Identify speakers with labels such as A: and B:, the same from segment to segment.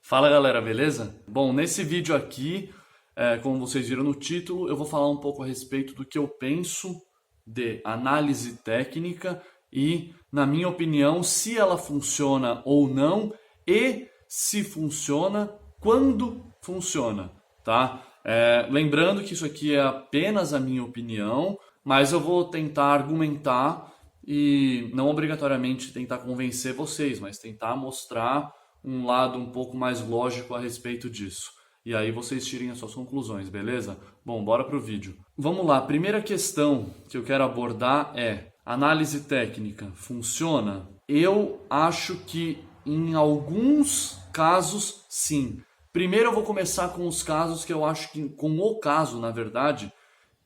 A: Fala galera, beleza? Bom, nesse vídeo aqui, como vocês viram no título, eu vou falar um pouco a respeito do que eu penso de análise técnica e, na minha opinião, se ela funciona ou não e se funciona, quando funciona, tá? Lembrando que isso aqui é apenas a minha opinião, mas eu vou tentar argumentar e não obrigatoriamente tentar convencer vocês, mas tentar mostrar um lado um pouco mais lógico a respeito disso. E aí vocês tirem as suas conclusões, beleza? Bom, bora pro vídeo. Vamos lá, a primeira questão que eu quero abordar é: análise técnica funciona? Eu acho que em alguns casos sim. Primeiro eu vou começar com os casos que eu acho que, com o caso, na verdade,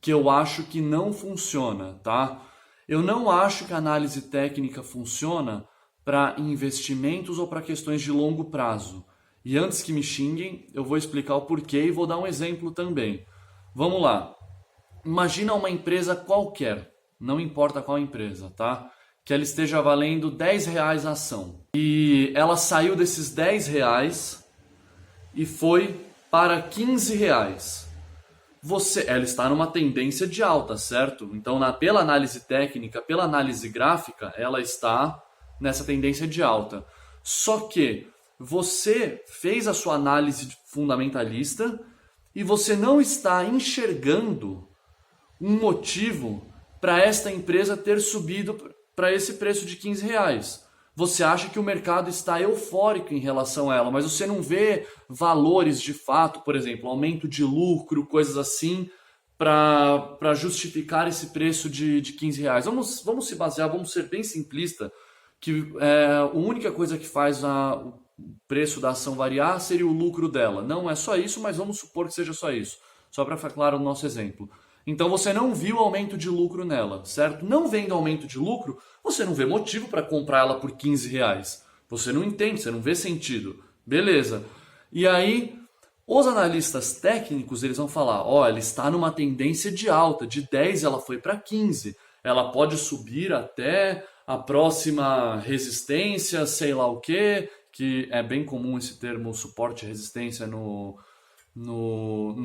A: que eu acho que não funciona, tá? Eu não acho que a análise técnica funciona para investimentos ou para questões de longo prazo. E antes que me xinguem, eu vou explicar o porquê e vou dar um exemplo também. Vamos lá. Imagina uma empresa qualquer, não importa qual empresa, tá? Que ela esteja valendo R$ 10 a ação. E ela saiu desses R$ 10 e foi para R$ 15. Ela está numa tendência de alta, certo? Então, pela análise técnica, pela análise gráfica, ela está nessa tendência de alta. Só que você fez a sua análise fundamentalista e você não está enxergando um motivo para esta empresa ter subido para esse preço de R$ 15. Você acha que o mercado está eufórico em relação a ela, mas você não vê valores de fato, por exemplo, aumento de lucro, coisas assim, para justificar esse preço de R$ 15. Vamos se basear, vamos ser bem simplista, que a única coisa que faz o preço da ação variar seria o lucro dela. Não é só isso, mas vamos supor que seja só isso, só para ficar claro o nosso exemplo. Então você não viu aumento de lucro nela, certo? Não vendo aumento de lucro, você não vê motivo para comprar ela por R$ 15. Você não entende, você não vê sentido. Beleza. E aí, os analistas técnicos, eles vão falar, ela está numa tendência de alta, de 10 ela foi para 15. Ela pode subir até a próxima resistência, sei lá o quê, que é bem comum esse termo suporte e resistência no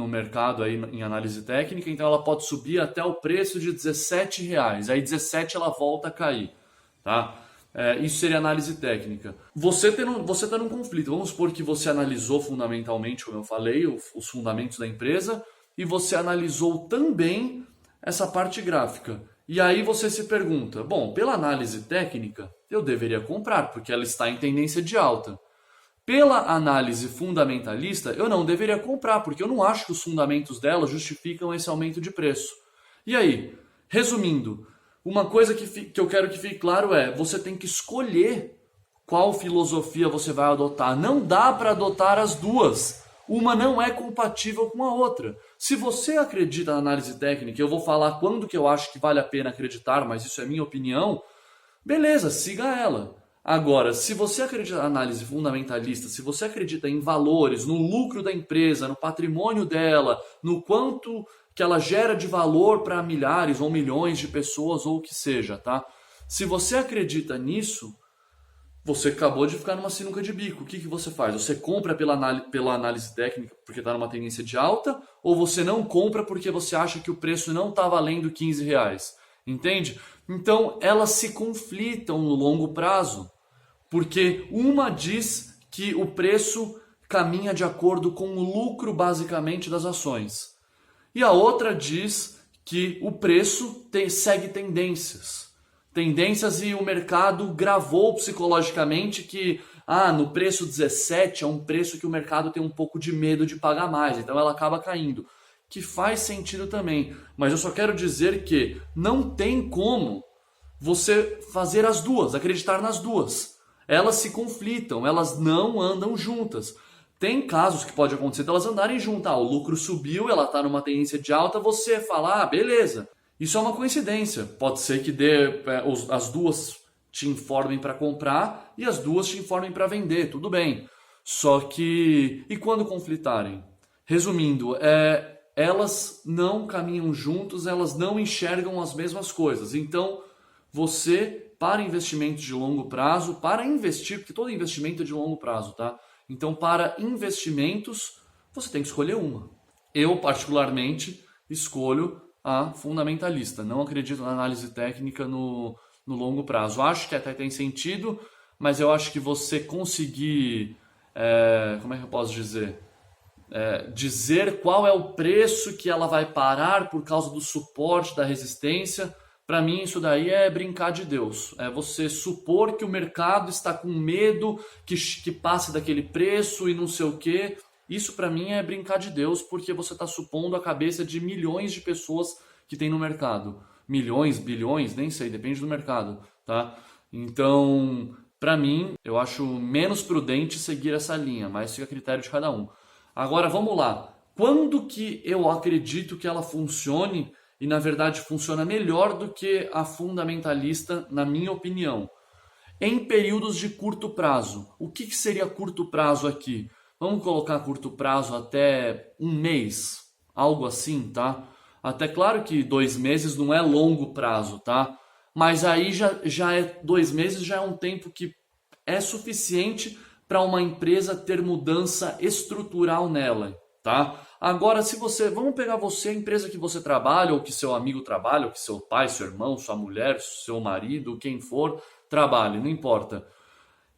A: mercado aí em análise técnica. Então ela pode subir até o preço de R$ 17, aí 17 ela volta a cair, tá? Isso seria análise técnica. Você tá num conflito. Vamos supor que você analisou fundamentalmente, como eu falei, os fundamentos da empresa, e você analisou também essa parte gráfica. E aí você se pergunta, bom, pela análise técnica, eu deveria comprar, porque ela está em tendência de alta. Pela análise fundamentalista, eu não deveria comprar, porque eu não acho que os fundamentos dela justificam esse aumento de preço. E aí, resumindo, uma coisa que eu quero que fique claro é, você tem que escolher qual filosofia você vai adotar. Não dá para adotar as duas. Uma não é compatível com a outra. Se você acredita na análise técnica, eu vou falar quando que eu acho que vale a pena acreditar, mas isso é minha opinião, beleza, siga ela. Agora, se você acredita na análise fundamentalista, se você acredita em valores, no lucro da empresa, no patrimônio dela, no quanto que ela gera de valor para milhares ou milhões de pessoas ou o que seja, tá? Se você acredita nisso, você acabou de ficar numa sinuca de bico. O que você faz? Você compra pela análise técnica porque está numa tendência de alta, ou você não compra porque você acha que o preço não está valendo R$ 15? Entende? Então, elas se conflitam no longo prazo, porque uma diz que o preço caminha de acordo com o lucro, basicamente, das ações. E a outra diz que o preço segue tendências. Tendências, e o mercado gravou psicologicamente que no preço 17 é um preço que o mercado tem um pouco de medo de pagar mais, então ela acaba caindo. Que faz sentido também, mas eu só quero dizer que não tem como você fazer as duas, acreditar nas duas. Elas se conflitam, elas não andam juntas. Tem casos que pode acontecer delas andarem juntas. O lucro subiu, ela está numa tendência de alta, você fala, beleza. Isso é uma coincidência. Pode ser que as duas te informem para comprar e as duas te informem para vender, tudo bem. Só que, e quando conflitarem? Resumindo, elas não caminham juntos, elas não enxergam as mesmas coisas. Então, você, para investimentos de longo prazo, para investir, porque todo investimento é de longo prazo, tá? Então, para investimentos, você tem que escolher uma. Eu, particularmente, escolho a fundamentalista. Não acredito na análise técnica no longo prazo. Acho que até tem sentido, mas eu acho que você conseguir, como é que eu posso dizer? Dizer qual é o preço que ela vai parar por causa do suporte, da resistência, para mim isso daí é brincar de Deus. É você supor que o mercado está com medo que passe daquele preço e não sei o quê. Isso para mim é brincar de Deus, porque você está supondo a cabeça de milhões de pessoas que tem no mercado. Milhões, bilhões, nem sei, depende do mercado, tá? Então, para mim, eu acho menos prudente seguir essa linha, mas fica a critério de cada um. Agora, vamos lá. Quando que eu acredito que ela funcione e, na verdade, funciona melhor do que a fundamentalista, na minha opinião? Em períodos de curto prazo. O que seria curto prazo aqui? Vamos colocar curto prazo até um mês, algo assim, tá? Até claro que 2 meses não é longo prazo, tá? Mas aí já é 2 meses, já é um tempo que é suficiente para uma empresa ter mudança estrutural nela, tá? Agora, se você, vamos pegar você, a empresa que você trabalha, ou que seu amigo trabalha, ou que seu pai, seu irmão, sua mulher, seu marido, quem for, trabalhe, não importa.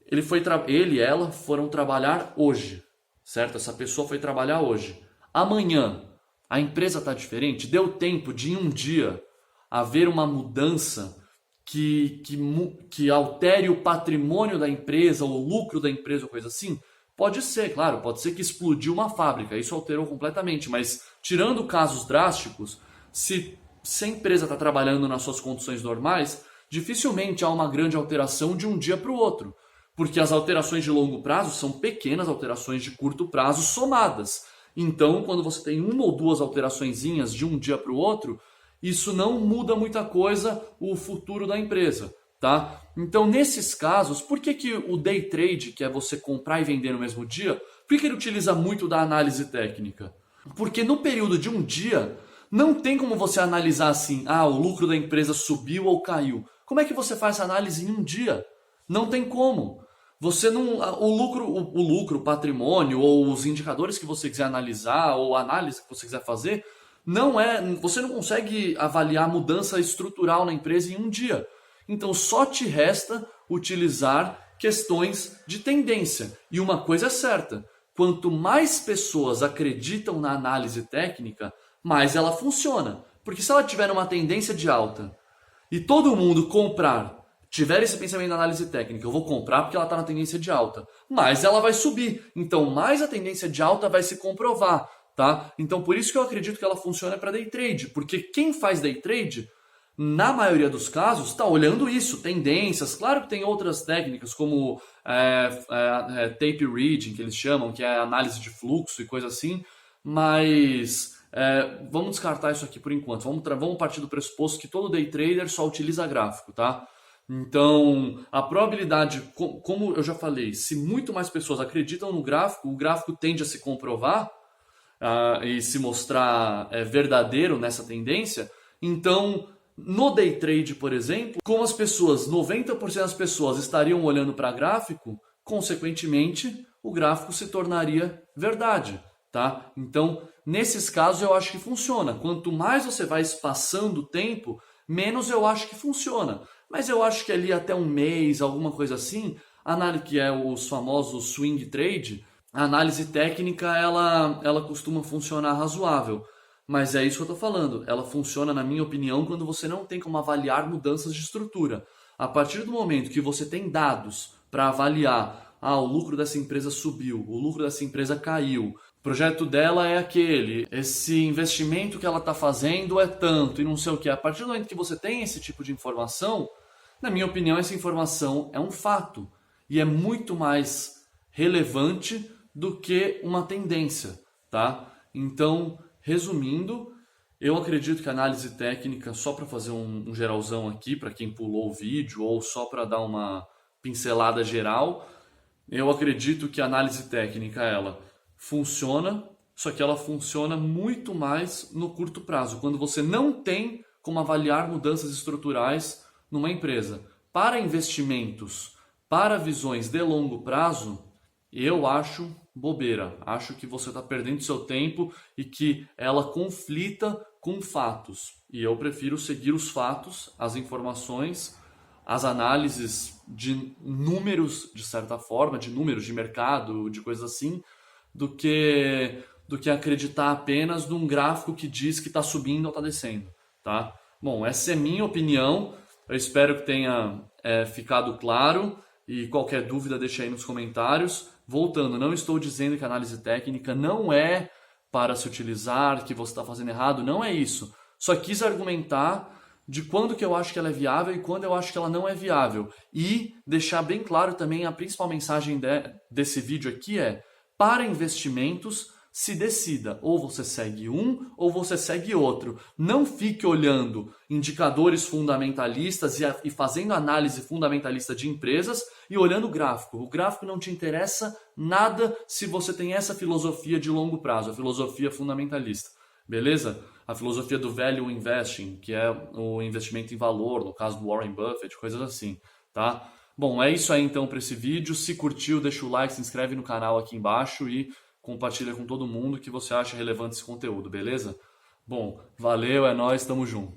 A: Ele e ela foram trabalhar hoje, certo? Essa pessoa foi trabalhar hoje. Amanhã, a empresa está diferente? Deu tempo de em um dia haver uma mudança que altere o patrimônio da empresa, o lucro da empresa, ou coisa assim? Pode ser, claro, pode ser que explodiu uma fábrica, isso alterou completamente, mas tirando casos drásticos, se a empresa está trabalhando nas suas condições normais, dificilmente há uma grande alteração de um dia para o outro, porque as alterações de longo prazo são pequenas alterações de curto prazo somadas. Então, quando você tem uma ou duas alteraçõezinhas de um dia para o outro, isso não muda muita coisa o futuro da empresa, tá? Então, nesses casos, por que o day trade, que é você comprar e vender no mesmo dia, por que ele utiliza muito da análise técnica? Porque no período de um dia, não tem como você analisar assim, o lucro da empresa subiu ou caiu. Como é que você faz essa análise em um dia? Não tem como. Você não, o lucro, o patrimônio ou os indicadores que você quiser analisar ou a análise que você quiser fazer, você não consegue avaliar a mudança estrutural na empresa em um dia. Então só te resta utilizar questões de tendência. E uma coisa é certa, quanto mais pessoas acreditam na análise técnica, mais ela funciona. Porque se ela tiver uma tendência de alta e todo mundo tiver esse pensamento da análise técnica, eu vou comprar porque ela está na tendência de alta, mas ela vai subir. Então, mais a tendência de alta vai se comprovar, tá? Então, por isso que eu acredito que ela funciona para day trade, porque quem faz day trade, na maioria dos casos, está olhando isso, tendências. Claro que tem outras técnicas, como tape reading, que eles chamam, que é análise de fluxo e coisa assim, mas vamos descartar isso aqui por enquanto. Vamos partir do pressuposto que todo day trader só utiliza gráfico, tá? Então, a probabilidade, como eu já falei, se muito mais pessoas acreditam no gráfico, o gráfico tende a se comprovar e se mostrar verdadeiro nessa tendência. Então, no day trade, por exemplo, como 90% das pessoas estariam olhando para gráfico, consequentemente, o gráfico se tornaria verdade, tá? Então, nesses casos, eu acho que funciona. Quanto mais você vai espaçando o tempo, menos eu acho que funciona. Mas eu acho que ali até um mês, alguma coisa assim, que é os famosos swing trade, a análise técnica ela costuma funcionar razoável. Mas é isso que eu estou falando. Ela funciona, na minha opinião, quando você não tem como avaliar mudanças de estrutura. A partir do momento que você tem dados para avaliar, o lucro dessa empresa subiu, o lucro dessa empresa caiu, o projeto dela é aquele, esse investimento que ela está fazendo é tanto e não sei o que. A partir do momento que você tem esse tipo de informação, na minha opinião, essa informação é um fato e é muito mais relevante do que uma tendência, tá? Então, resumindo, eu acredito que a análise técnica, só para fazer um geralzão aqui, para quem pulou o vídeo ou só para dar uma pincelada geral, eu acredito que a análise técnica, ela funciona, só que ela funciona muito mais no curto prazo, quando você não tem como avaliar mudanças estruturais numa empresa. Para investimentos, para visões de longo prazo, Eu acho bobeira. Acho que você está perdendo seu tempo e que ela conflita com fatos. E eu prefiro seguir os fatos, as informações, as análises de números, de certa forma, de números de mercado, de coisas assim, do que acreditar apenas num gráfico que diz que está subindo ou está descendo, tá? Bom, essa é minha opinião. Eu espero que tenha ficado claro e qualquer dúvida deixe aí nos comentários. Voltando, não estou dizendo que a análise técnica não é para se utilizar, que você está fazendo errado, não é isso. Só quis argumentar de quando que eu acho que ela é viável e quando eu acho que ela não é viável. E deixar bem claro também, a principal mensagem desse vídeo aqui é: para investimentos, se decida, ou você segue um ou você segue outro. Não fique olhando indicadores fundamentalistas e fazendo análise fundamentalista de empresas e olhando o gráfico. O gráfico não te interessa nada se você tem essa filosofia de longo prazo, a filosofia fundamentalista. Beleza? A filosofia do value investing, que é o investimento em valor, no caso do Warren Buffett, coisas assim, tá? Bom, é isso aí então para esse vídeo. Se curtiu, deixa o like, se inscreve no canal aqui embaixo e compartilha com todo mundo que você acha relevante esse conteúdo, beleza? Bom, valeu, é nóis, tamo junto.